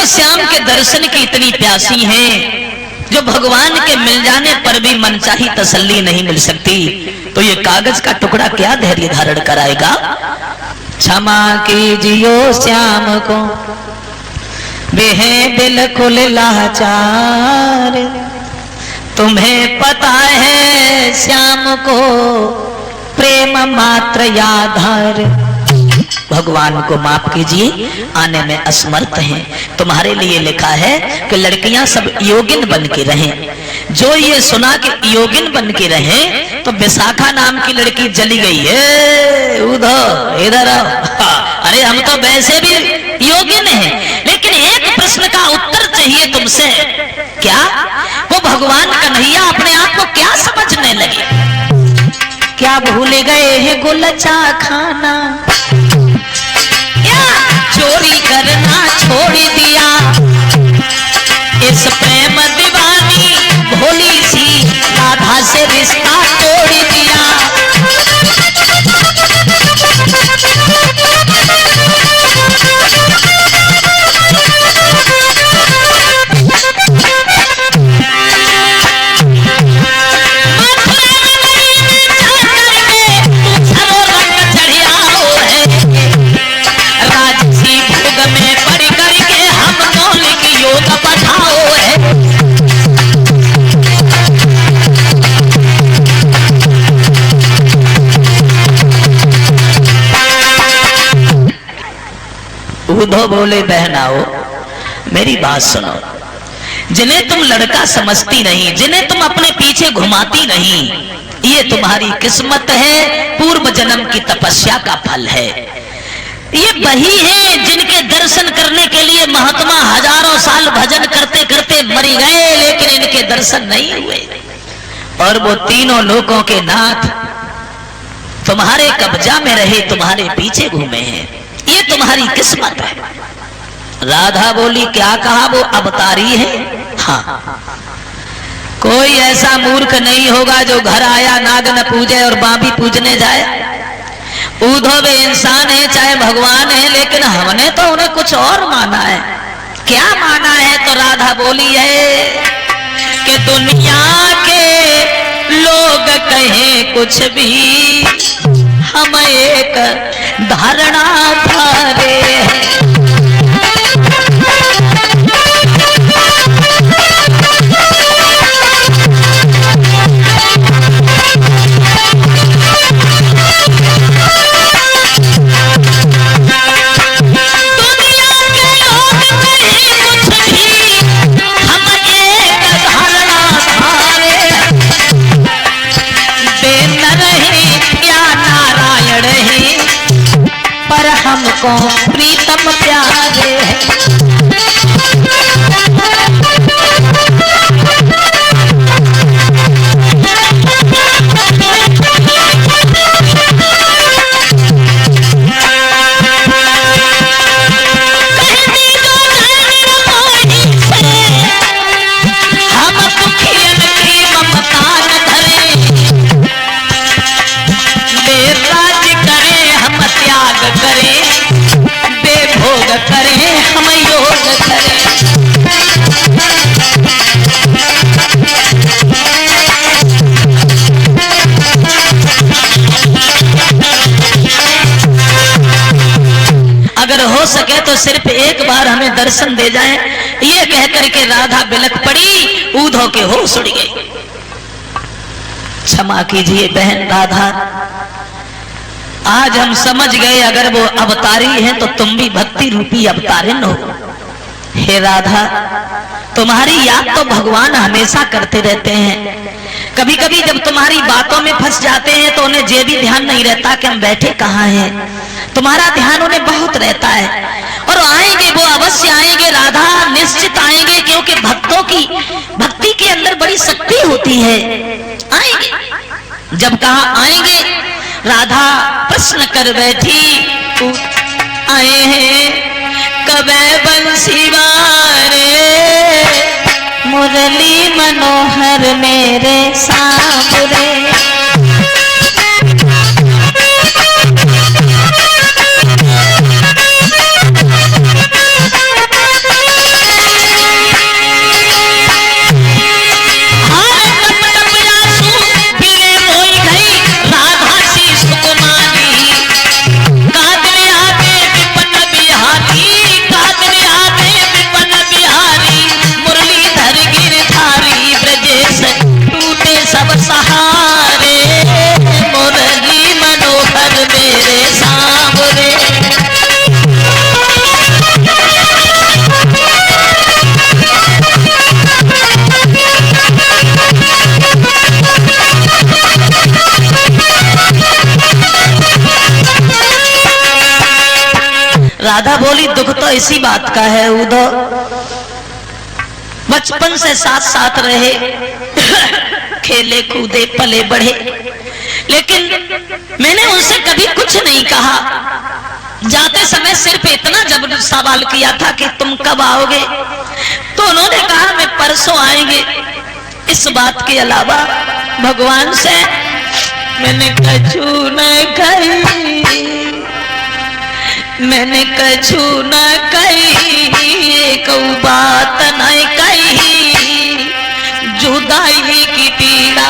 श्याम के दर्शन की इतनी प्यासी हैं जो भगवान के मिल जाने पर भी मनचाही तसल्ली नहीं मिल सकती, तो ये कागज का टुकड़ा क्या धैर्य धारण कराएगा। क्षमा कीजियो श्याम को वे हैं बिल्कुल लाचार, तुम्हें पता है श्याम को प्रेम मात्र आधार। भगवान को माफ कीजिए, आने में असमर्थ हैं। तुम्हारे लिए लिखा है कि लड़कियां सब योगिन बन के रहें। जो ये सुना कि योगिन बन के रहें, तो विशाखा नाम की लड़की चली गई है उधर इधर। अरे हम तो वैसे भी योगिन हैं, लेकिन एक प्रश्न का उत्तर चाहिए तुमसे। क्या वो भगवान कन्हैया अपने आप को क्या समझने लगे? क्या भूल गए हैं गुलचा खाना, चोरी करना छोड़ दिया, इस प्रेम दीवानी भोली सी राधा से रिश्ता तोड़ दिया। उद्धव बोले बहनाओ मेरी बात सुनो, जिन्हें तुम लड़का समझती नहीं, जिन्हें तुम अपने पीछे घुमाती नहीं, ये तुम्हारी किस्मत है, पूर्व जन्म की तपस्या का फल है। ये वही है जिनके दर्शन करने के लिए महात्मा हजारों साल भजन करते करते मर गए, लेकिन इनके दर्शन नहीं हुए। और वो तीनों लोगों के नाथ तुम्हारे कब्जा में रहे, तुम्हारे पीछे घूमे हैं, ये तुम्हारी किस्मत है। राधा बोली क्या कहा, वो अवतारी है? हाँ, कोई ऐसा मूर्ख नहीं होगा जो घर आया नाग न पूजे और बाबी पूजने जाए। उद्धव वे इंसान है चाहे भगवान है, लेकिन हमने तो उन्हें कुछ और माना है। क्या माना है? तो राधा बोली है कि दुनिया के लोग कहें कुछ भी, हम एक धारणा धारे हैं। हमको प्रीतम प्यारे हम दुखियन की ममता न धरे, बेराज करें हम त्याग करें, बेभोग करें हम योग करें। अगर हो सके तो सिर्फ एक बार हमें दर्शन दे जाएं, ये कहकर के राधा बिलख पड़ी, उद्धव के होश उड़ गए। क्षमा कीजिए बहन राधा, आज हम समझ गए अगर वो अवतारी हैं तो तुम भी भक्ति रूपी अवतारिण हो। हे राधा, तुम्हारी याद तो भगवान हमेशा करते रहते हैं। कभी कभी जब तुम्हारी बातों में फंस जाते हैं तो उन्हें ये भी ध्यान नहीं रहता कि हम बैठे कहाँ हैं। तुम्हारा ध्यान उन्हें बहुत रहता है, और आएंगे वो अवश्य आएंगे राधा, निश्चित आएंगे, क्योंकि भक्तों की भक्ति के अंदर बड़ी शक्ति होती है। आएंगे, जब कहा आएंगे, राधा प्रश्न कर बैठी, आए हैं कबे बंसी वारे, मुरली मनोहर मेरे सांवरे। राधा बोली दुख तो इसी बात का है उद्धव, बचपन से साथ साथ रहे, खेले कूदे पले बढ़े, लेकिन मैंने उनसे कभी कुछ नहीं कहा। जाते समय सिर्फ इतना जब सवाल किया था कि तुम कब आओगे, तो उन्होंने कहा मैं परसों आएंगे। इस बात के अलावा भगवान से मैंने कछु न कही, मैंने कछु न कही, एक बात न कही, जुदाई की पीड़ा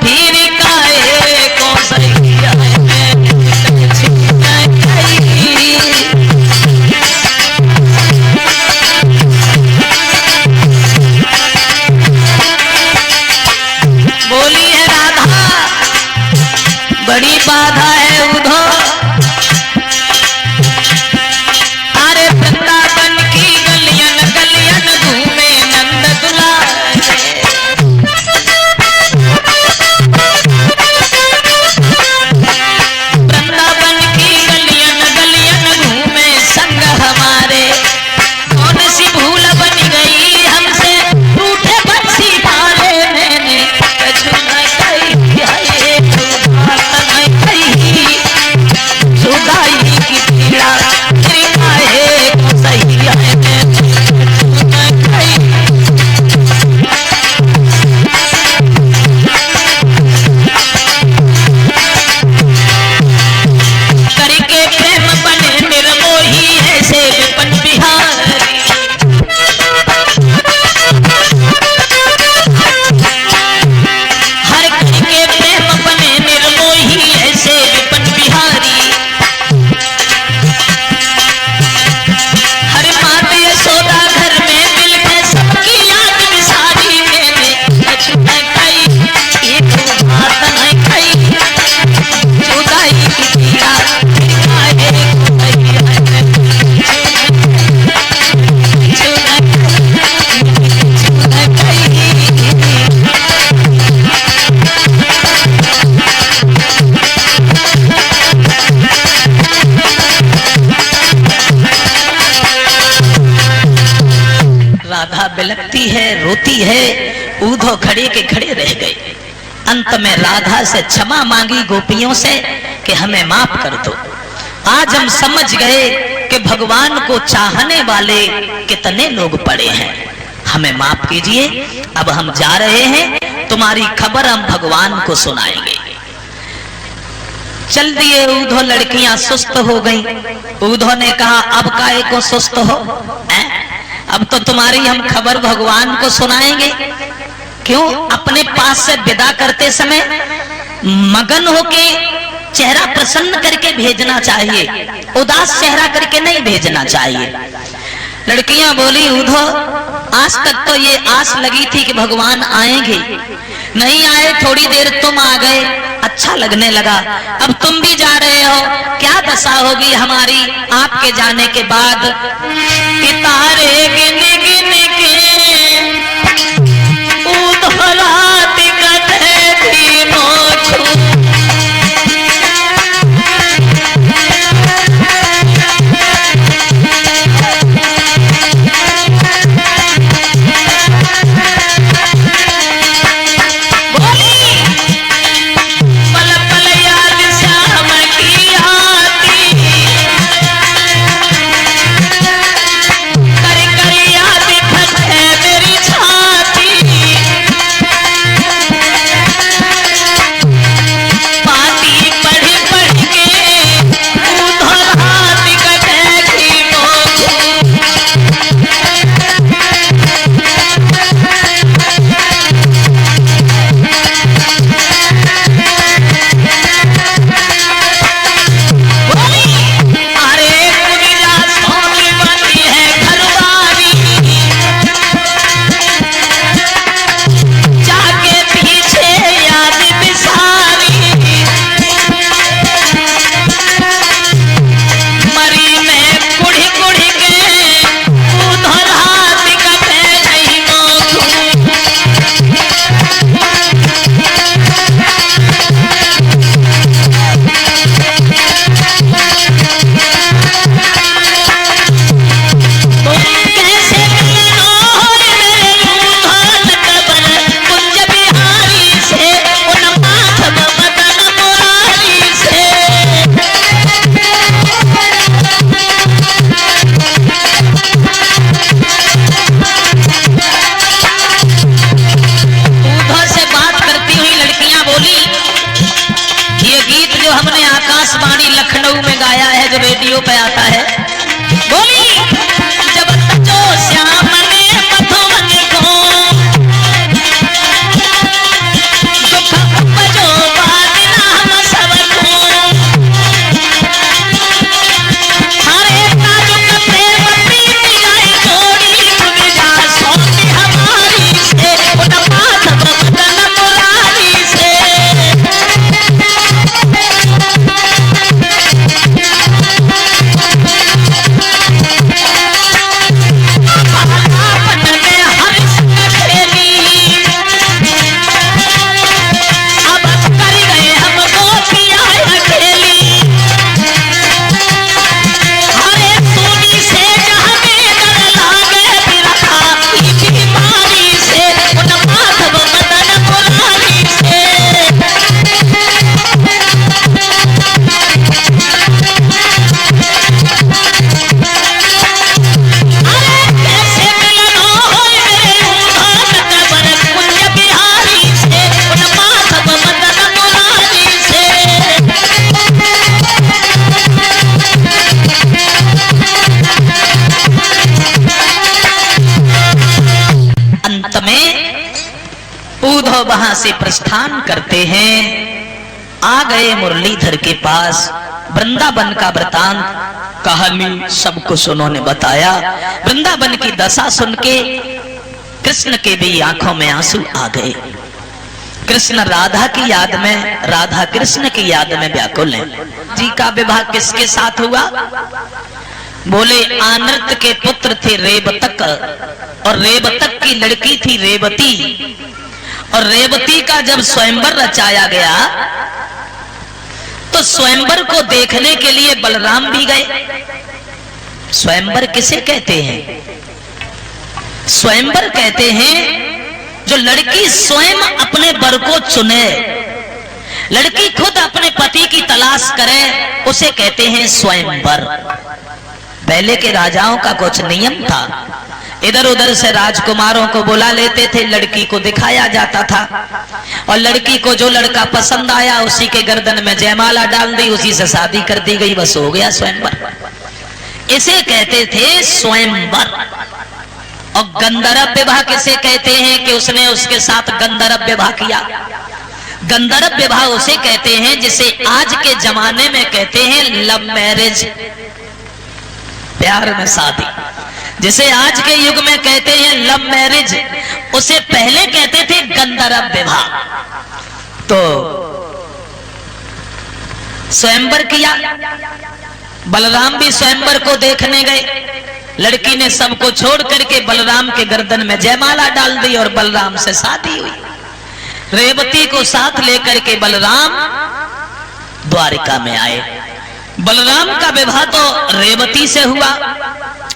फिर काहे को सही है, मैंने कछु न कही। बोली है राधा बड़ी बाधा है उद्धव, अरे वृंदावन की गलियन गलियन घूमे नंद दुलारे, वृंदावन की गलियन गलियन घूमे संग हमारे, कौन सी भूल बन गई हमसे रूठे बंसी वाले, मैंने कछु न कही है, बात न कही, जुदाई की पीड़ा फिर काहे को सही है, मैंने कछु न कही। करके प्रेम बने निर्मोही ऐसे विपन बिहारी, हर करके प्रेम बने निर्मोही ऐसे विपन बिहारी, हर मात यशोदा घर में मिल के सबकी याद बिसारी, मैंने कछु न कही, एक बात न कही, जुदाई की पीड़ा फिर काहे को सही है, मैंने कछु न कही। राधा बिलखती है, रोती है, उद्धव खड़े के खड़े रह गए। अंत में राधा से क्षमा मांगी गोपियों से कि हमें माफ कर दो। आज हम समझ गए कि भगवान को चाहने वाले कितने लोग पड़े हैं, हमें माफ कीजिए, अब हम जा रहे हैं, तुम्हारी खबर हम भगवान को सुनाएंगे। चल दिए उद्धव, लड़कियां सुस्त हो गईं। उद्धव ने कहा अब काहे को सुस्त हो, अब तो तुम्हारी हम खबर भगवान को सुनाएंगे। क्यों? अपने पास से विदा करते समय मगन होके चेहरा प्रसन्न करके भेजना चाहिए, उदास चेहरा करके नहीं भेजना चाहिए। लड़कियां बोली उद्धव आज तक तो ये आस लगी थी कि भगवान आएंगे, नहीं आए, थोड़ी देर तुम आ गए, अच्छा लगने लगा, अब तुम भी जा रहे हो, क्या दशा होगी हमारी आपके जाने के बाद। तारे गिन गिन के उद्धव रात कटे तीनों छू, करके अंत में उद्धव वहां से प्रस्थान करते हैं। आ गए मुरलीधर के पास। वृंदावन का वृतांत कहानी सब कुछ उन्होंने बताया। वृंदावन की दशा सुन के कृष्ण के भी आंखों में आंसू आ गए। कृष्ण राधा की याद में, राधा कृष्ण की याद में व्याकुल हैं। जी का विवाह किसके साथ हुआ? बोले आनर्त के पुत्र थे रेवतक, और रेवतक की लड़की थी रेवती, और रेवती का जब स्वयंवर रचाया गया तो स्वयंवर को देखने के लिए बलराम भी गए। स्वयंवर किसे कहते हैं? स्वयंवर कहते हैं जो लड़की स्वयं अपने वर को चुने, लड़की खुद अपने पति की तलाश करे, उसे कहते हैं स्वयंवर। पहले के राजाओं का कुछ नियम था, इधर उधर से राजकुमारों को बुला लेते थे, लड़की को दिखाया जाता था, और लड़की को जो लड़का पसंद आया उसी के गर्दन में जयमाला डाल दी, उसी से शादी कर दी गई, बस हो गया स्वयंवर। इसे कहते थे स्वयंवर। और गंधर्व विवाह किसे कहते हैं कि उसने उसके साथ गंधर्व विवाह किया? गंधर्व विवाह उसे कहते हैं जिसे आज के जमाने में कहते हैं लव मैरिज, प्यार में शादी। जिसे आज के युग में कहते हैं लव मैरिज, उसे पहले कहते थे गंधर्व विवाह। तो स्वयंवर किया, बलराम भी स्वयंवर को देखने गए। लड़की ने सबको छोड़ करके बलराम के गर्दन में जयमाला डाल दी और बलराम से शादी हुई। रेवती को साथ लेकर के बलराम द्वारिका में आए। बलराम का विवाह तो रेवती से हुआ।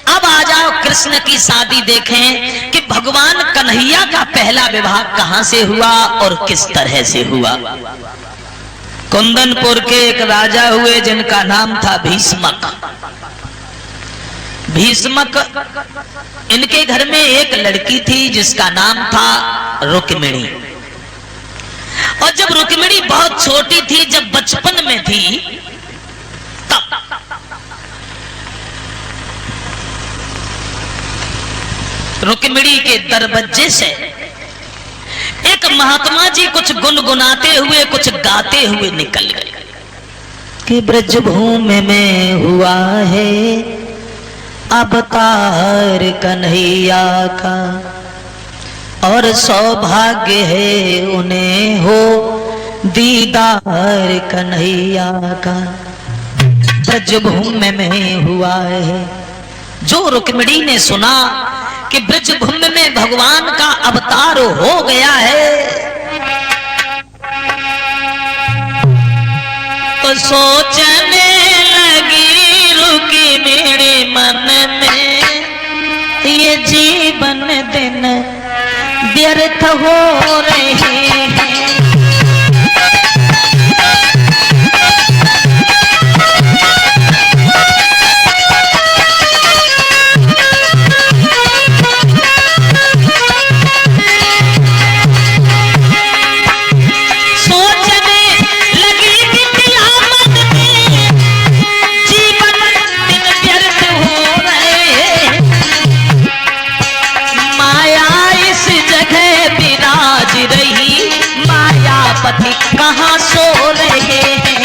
अब आ जाओ कृष्ण की शादी देखें कि भगवान कन्हैया का पहला विवाह कहां से हुआ और किस तरह से हुआ। कुंदनपुर के एक राजा हुए जिनका नाम था भीष्मक। भीष्मक, इनके घर में एक लड़की थी जिसका नाम था रुक्मिणी। और जब रुक्मिणी बहुत छोटी थी, जब बचपन में थी, तब रुक्मिणी के दरवाजे से एक महात्मा जी कुछ गुनगुनाते हुए, कुछ गाते हुए निकल गए कि ब्रजभूमि में हुआ है अवतार कन्हैया का, और सौभाग्य है उन्हें हो दीदार कन्हैया का। ब्रजभूमि में हुआ है। जो रुक्मिणी ने सुना कि ब्रजभूमि में भगवान का अवतार हो गया है, तो सोचने लगी रुक्मिणी मन में, ये जीवन दिन व्यर्थ हो रहे हैं। पति कहाँ सो रहे हैं।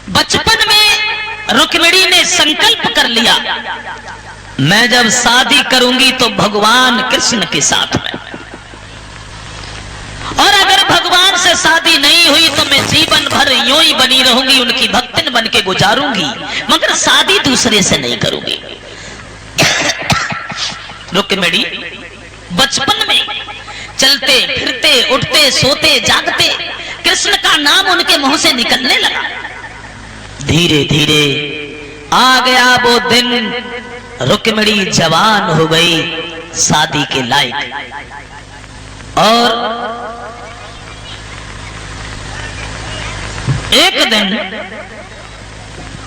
बचपन में रुक्मिणी ने संकल्प कर लिया, मैं जब शादी करूंगी तो भगवान कृष्ण के साथ में, और अगर भगवान से शादी नहीं हुई तो मैं जीवन भर यूं ही बनी रहूंगी, उनकी भक्तिन बन के गुजारूंगी, मगर शादी दूसरे से नहीं करूंगी। रुक्मिणी बचपन में चलते फिरते उठते सोते जागते कृष्ण का नाम उनके मुंह से निकलने लगा। धीरे धीरे आ गया वो दिन, रुक्मिणी जवान हो गई, शादी के लायक। और एक दिन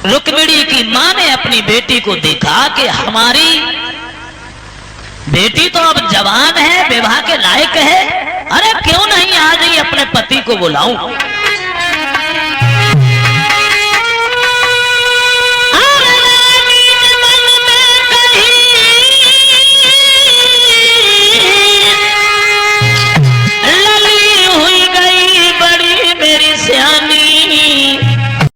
रुक्मिणी की मां ने अपनी बेटी को देखा कि हमारी बेटी तो अब जवान है, विवाह के लायक है, अरे क्यों नहीं आज ही अपने पति को बुलाऊं।